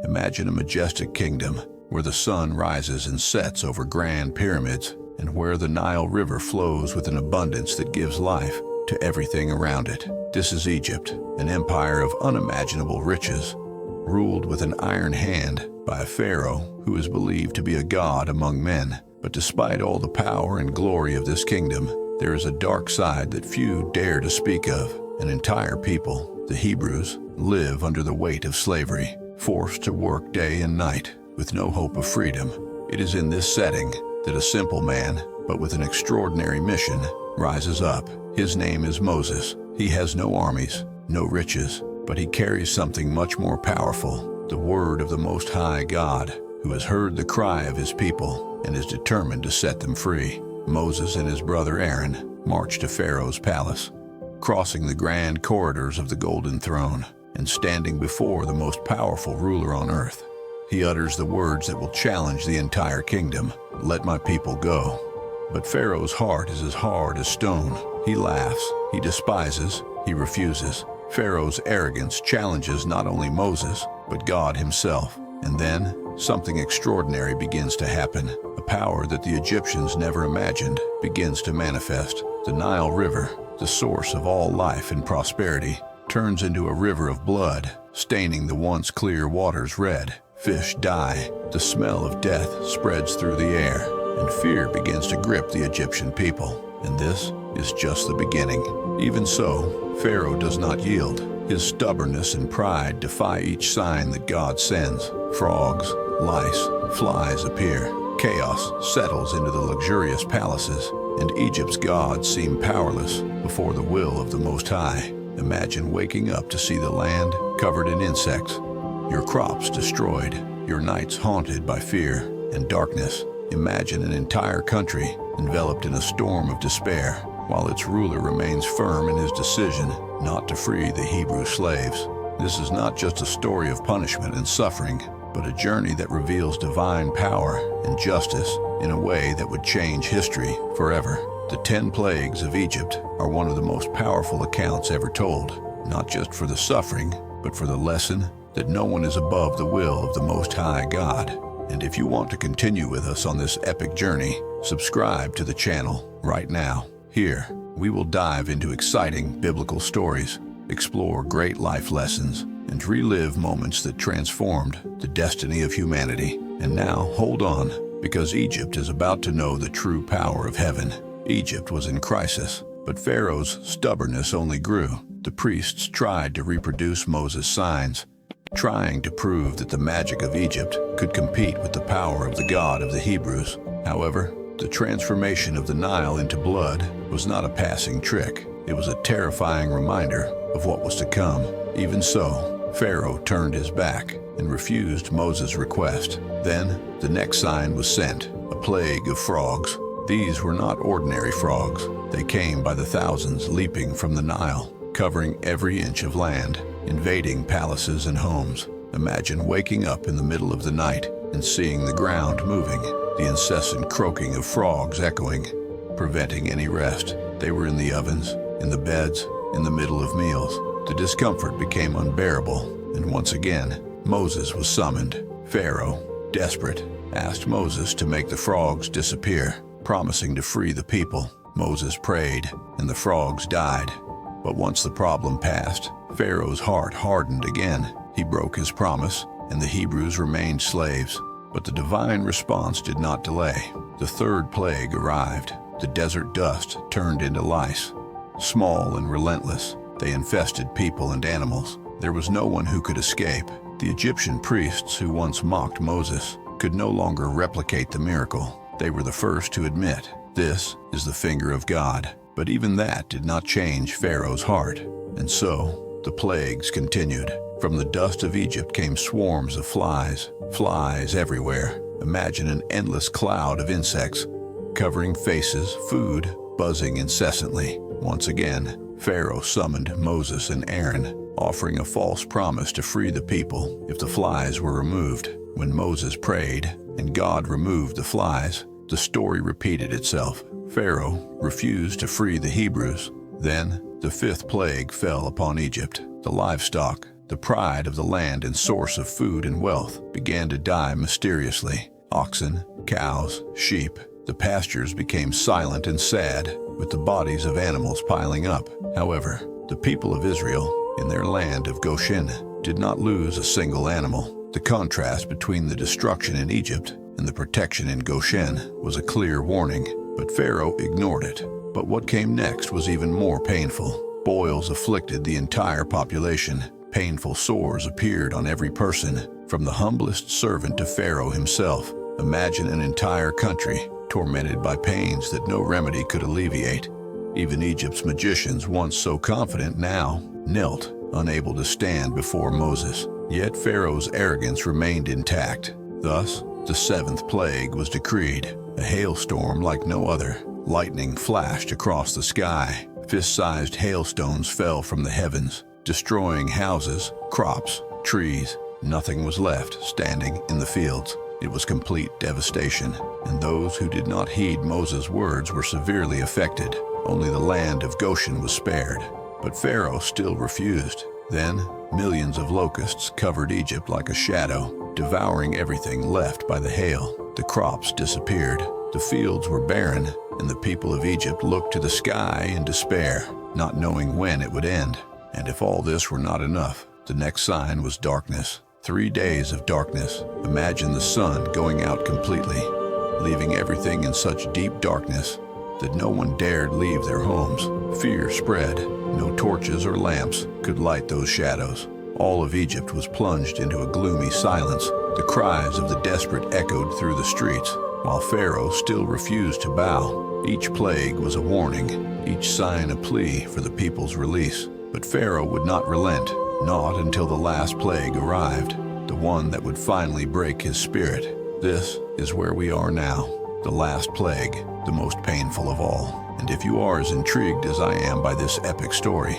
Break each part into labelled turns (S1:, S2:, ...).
S1: Imagine a majestic kingdom where the sun rises and sets over grand pyramids and where the Nile River flows with an abundance that gives life to everything around it. This is Egypt, an empire of unimaginable riches, ruled with an iron hand by a Pharaoh who is believed to be a god among men. But despite all the power and glory of this kingdom, there is a dark side that few dare to speak of. An entire people, the Hebrews, live under the weight of slavery, forced to work day and night with no hope of freedom. It is in this setting that a simple man, but with an extraordinary mission, rises up. His name is Moses. He has no armies, no riches, but he carries something much more powerful, the word of the Most High God, who has heard the cry of his people and is determined to set them free. Moses and his brother Aaron march to Pharaoh's palace, crossing the grand corridors of the golden throne and standing before the most powerful ruler on earth. He utters the words that will challenge the entire kingdom, "Let my people go." But Pharaoh's heart is as hard as stone. He laughs, he despises, he refuses. Pharaoh's arrogance challenges not only Moses, but God himself. And then, something extraordinary begins to happen. A power that the Egyptians never imagined begins to manifest. The Nile River, the source of all life and prosperity, turns into a river of blood, staining the once clear waters red. Fish die, the smell of death spreads through the air, and fear begins to grip the Egyptian people. And this is just the beginning. Even so, Pharaoh does not yield. His stubbornness and pride defy each sign that God sends. Frogs, lice, flies appear. Chaos settles into the luxurious palaces, and Egypt's gods seem powerless before the will of the Most High. Imagine waking up to see the land covered in insects, your crops destroyed, your nights haunted by fear and darkness. Imagine an entire country enveloped in a storm of despair, while its ruler remains firm in his decision not to free the Hebrew slaves. This is not just a story of punishment and suffering, but a journey that reveals divine power and justice in a way that would change history forever. The 10 plagues of Egypt are one of the most powerful accounts ever told, not just for the suffering, but for the lesson that no one is above the will of the Most High God. And if you want to continue with us on this epic journey, subscribe to the channel right now. Here, we will dive into exciting biblical stories, explore great life lessons, and relive moments that transformed the destiny of humanity. And now, hold on, because Egypt is about to know the true power of heaven. Egypt was in crisis, but Pharaoh's stubbornness only grew. The priests tried to reproduce Moses' signs, trying to prove that the magic of Egypt could compete with the power of the God of the Hebrews. However, the transformation of the Nile into blood was not a passing trick. It was a terrifying reminder of what was to come. Even so, Pharaoh turned his back and refused Moses' request. Then, the next sign was sent, a plague of frogs. These were not ordinary frogs. They came by the thousands, leaping from the Nile, covering every inch of land, invading palaces and homes. Imagine waking up in the middle of the night and seeing the ground moving, the incessant croaking of frogs echoing, preventing any rest. They were in the ovens, in the beds, in the middle of meals. The discomfort became unbearable, and once again, Moses was summoned. Pharaoh, desperate, asked Moses to make the frogs disappear, promising to free the people. Moses prayed, and the frogs died. But once the problem passed, Pharaoh's heart hardened again. He broke his promise, and the Hebrews remained slaves. But the divine response did not delay. The third plague arrived. The desert dust turned into lice. Small and relentless, they infested people and animals. There was no one who could escape. The Egyptian priests who once mocked Moses could no longer replicate the miracle. They were the first to admit, this is the finger of God. But even that did not change Pharaoh's heart. And so, the plagues continued. From the dust of Egypt came swarms of flies everywhere. Imagine an endless cloud of insects, covering faces, food, buzzing incessantly. Once again, Pharaoh summoned Moses and Aaron, offering a false promise to free the people if the flies were removed. When Moses prayed and God removed the flies, the story repeated itself. Pharaoh refused to free the Hebrews. Then, the fifth plague fell upon Egypt. The livestock, The pride of the land and source of food and wealth began to die mysteriously. Oxen, cows, sheep, the pastures became silent and sad, with the bodies of animals piling up. However, the people of Israel, in their land of Goshen, did not lose a single animal. The contrast between the destruction in Egypt and the protection in Goshen was a clear warning, but Pharaoh ignored it. But what came next was even more painful. Boils afflicted the entire population. Painful sores appeared on every person, from the humblest servant to Pharaoh himself. Imagine an entire country tormented by pains that no remedy could alleviate. Even Egypt's magicians, once so confident, now knelt, unable to stand before Moses. Yet Pharaoh's arrogance remained intact. Thus, the seventh plague was decreed, a hailstorm like no other. Lightning flashed across the sky. Fist-sized hailstones fell from the heavens, destroying houses, crops, trees. Nothing was left standing in the fields. It was complete devastation, and those who did not heed Moses' words were severely affected. Only the land of Goshen was spared. But Pharaoh still refused. Then, millions of locusts covered Egypt like a shadow, devouring everything left by the hail. The crops disappeared, the fields were barren, and the people of Egypt looked to the sky in despair, not knowing when it would end. And if all this were not enough, the next sign was darkness. 3 days of darkness. Imagine the sun going out completely, leaving everything in such deep darkness that no one dared leave their homes. Fear spread. No torches or lamps could light those shadows. All of Egypt was plunged into a gloomy silence. The cries of the desperate echoed through the streets, while Pharaoh still refused to bow. Each plague was a warning, each sign a plea for the people's release. But Pharaoh would not relent, not until the last plague arrived, the one that would finally break his spirit. This is where we are now, the last plague, the most painful of all. And if you are as intrigued as I am by this epic story,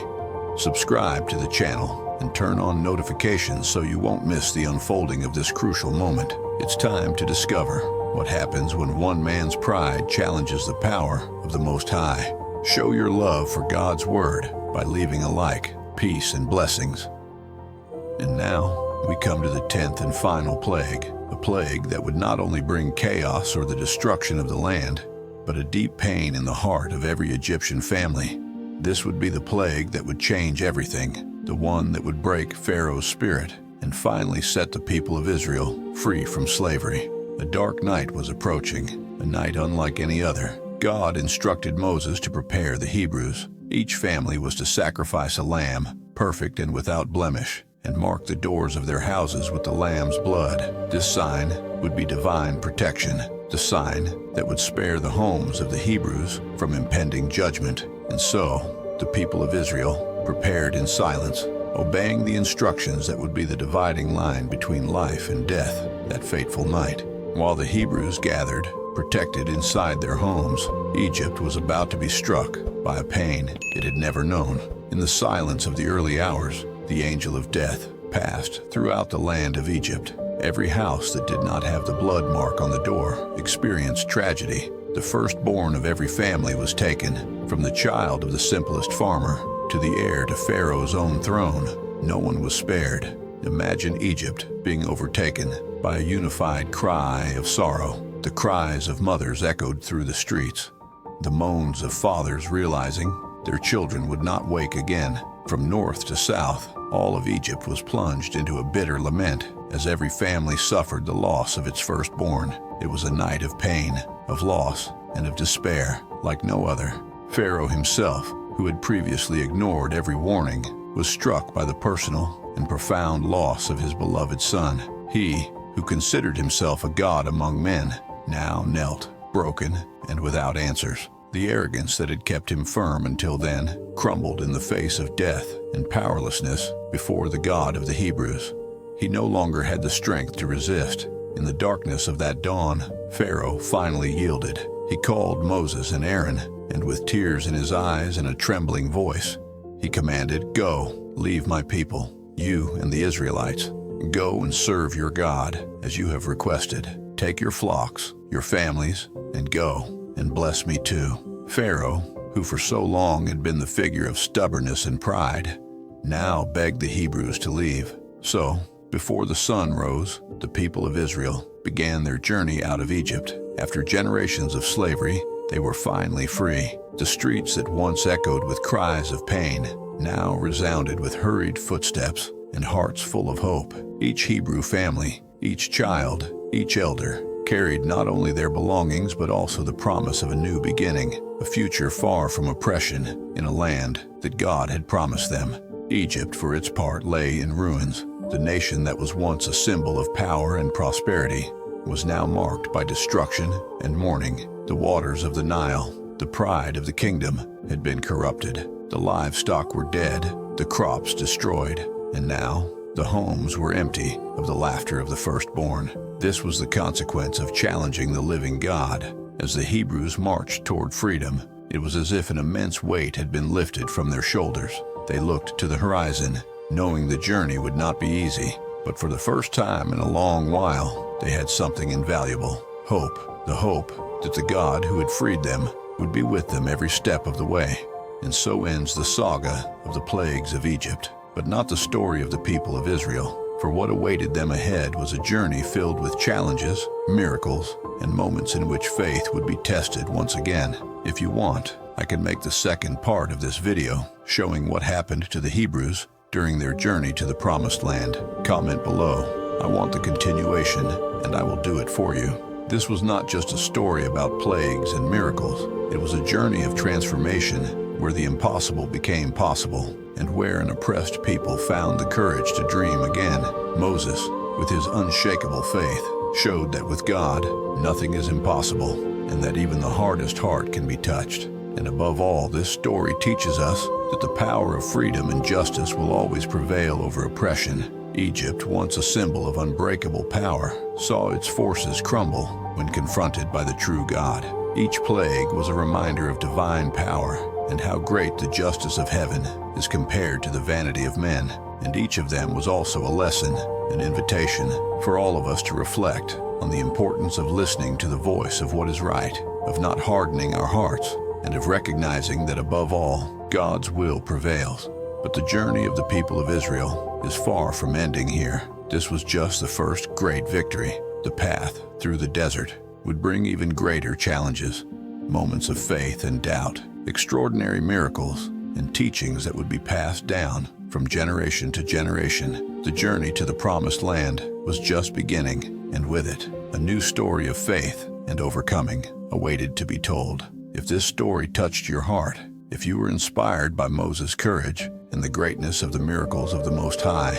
S1: subscribe to the channel and turn on notifications so you won't miss the unfolding of this crucial moment. It's time to discover what happens when one man's pride challenges the power of the Most High. Show your love for God's Word by leaving a like. Peace and blessings. And now we come to the 10th and final plague, a plague that would not only bring chaos or the destruction of the land, but a deep pain in the heart of every Egyptian family. This would be the plague that would change everything, the one that would break Pharaoh's spirit and finally set the people of Israel free from slavery. A dark night was approaching, a night unlike any other. God instructed Moses to prepare the Hebrews. Each family was to sacrifice a lamb, perfect and without blemish, and mark the doors of their houses with the lamb's blood. This sign would be divine protection, the sign that would spare the homes of the Hebrews from impending judgment. And so, the people of Israel prepared in silence, obeying the instructions that would be the dividing line between life and death that fateful night. While the Hebrews gathered, protected inside their homes, Egypt was about to be struck by a pain it had never known. In the silence of the early hours, the angel of death passed throughout the land of Egypt. Every house that did not have the blood mark on the door experienced tragedy. The firstborn of every family was taken, from the child of the simplest farmer to the heir to Pharaoh's own throne. No one was spared. Imagine Egypt being overtaken by a unified cry of sorrow. The cries of mothers echoed through the streets, the moans of fathers realizing their children would not wake again. From north to south, all of Egypt was plunged into a bitter lament as every family suffered the loss of its firstborn. It was a night of pain, of loss, and of despair like no other. Pharaoh himself, who had previously ignored every warning, was struck by the personal and profound loss of his beloved son. He, who considered himself a god among men, now knelt, broken and without answers. The arrogance that had kept him firm until then crumbled in the face of death and powerlessness before the God of the Hebrews. He no longer had the strength to resist. In the darkness of that dawn, Pharaoh finally yielded. He called Moses and Aaron, and with tears in his eyes and a trembling voice, he commanded, "Go, leave my people, you and the Israelites. Go and serve your God as you have requested. Take your flocks, your families, and go, and bless me too." Pharaoh, who for so long had been the figure of stubbornness and pride, now begged the Hebrews to leave. So, before the sun rose, the people of Israel began their journey out of Egypt. After generations of slavery, they were finally free. The streets that once echoed with cries of pain now resounded with hurried footsteps and hearts full of hope. Each Hebrew family, each child, each elder carried not only their belongings but also the promise of a new beginning, a future far from oppression in a land that God had promised them. Egypt, for its part, lay in ruins. The nation that was once a symbol of power and prosperity was now marked by destruction and mourning. The waters of the Nile, the pride of the kingdom, had been corrupted. The livestock were dead, the crops destroyed, and now the homes were empty of the laughter of the firstborn. This was the consequence of challenging the living God. As the Hebrews marched toward freedom, it was as if an immense weight had been lifted from their shoulders. They looked to the horizon, knowing the journey would not be easy. But for the first time in a long while, they had something invaluable: hope. The hope that the God who had freed them would be with them every step of the way. And so ends the saga of the plagues of Egypt, but not the story of the people of Israel. For what awaited them ahead was a journey filled with challenges, miracles, and moments in which faith would be tested once again. If you want, I can make the second part of this video showing what happened to the Hebrews during their journey to the Promised Land. Comment below. I want the continuation, and I will do it for you. This was not just a story about plagues and miracles. It was a journey of transformation where the impossible became possible and where an oppressed people found the courage to dream again. Moses, with his unshakable faith, showed that with God, nothing is impossible and that even the hardest heart can be touched. And above all, this story teaches us that the power of freedom and justice will always prevail over oppression. Egypt, once a symbol of unbreakable power, saw its forces crumble when confronted by the true God. Each plague was a reminder of divine power and how great the justice of heaven is compared to the vanity of men. And each of them was also a lesson, an invitation for all of us to reflect on the importance of listening to the voice of what is right, of not hardening our hearts, and of recognizing that above all, God's will prevails. But the journey of the people of Israel is far from ending here. This was just the first great victory. The path through the desert would bring even greater challenges, moments of faith and doubt, extraordinary miracles, and teachings that would be passed down from generation to generation. The journey to the Promised Land was just beginning, and with it, a new story of faith and overcoming awaited to be told. If this story touched your heart, if you were inspired by Moses' courage and the greatness of the miracles of the Most High,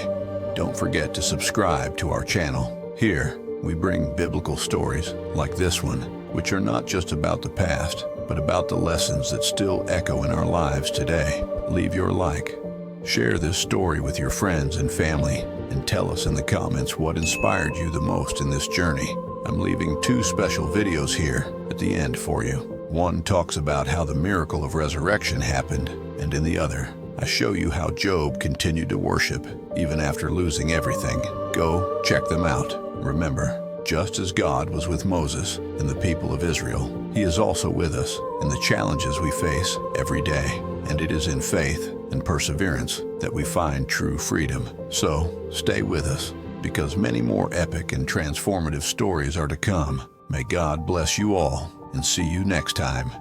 S1: don't forget to subscribe to our channel. Here, we bring biblical stories like this one, which are not just about the past, but about the lessons that still echo in our lives today. Leave your like, share this story with your friends and family, and tell us in the comments what inspired you the most in this journey. I'm leaving 2 special videos here at the end for you. One talks about how the miracle of resurrection happened, and in the other, I show you how Job continued to worship even after losing everything. Go check them out. Remember, just as God was with Moses and the people of Israel, He is also with us in the challenges we face every day. And it is in faith and perseverance that we find true freedom. So, stay with us, because many more epic and transformative stories are to come. May God bless you all, and see you next time.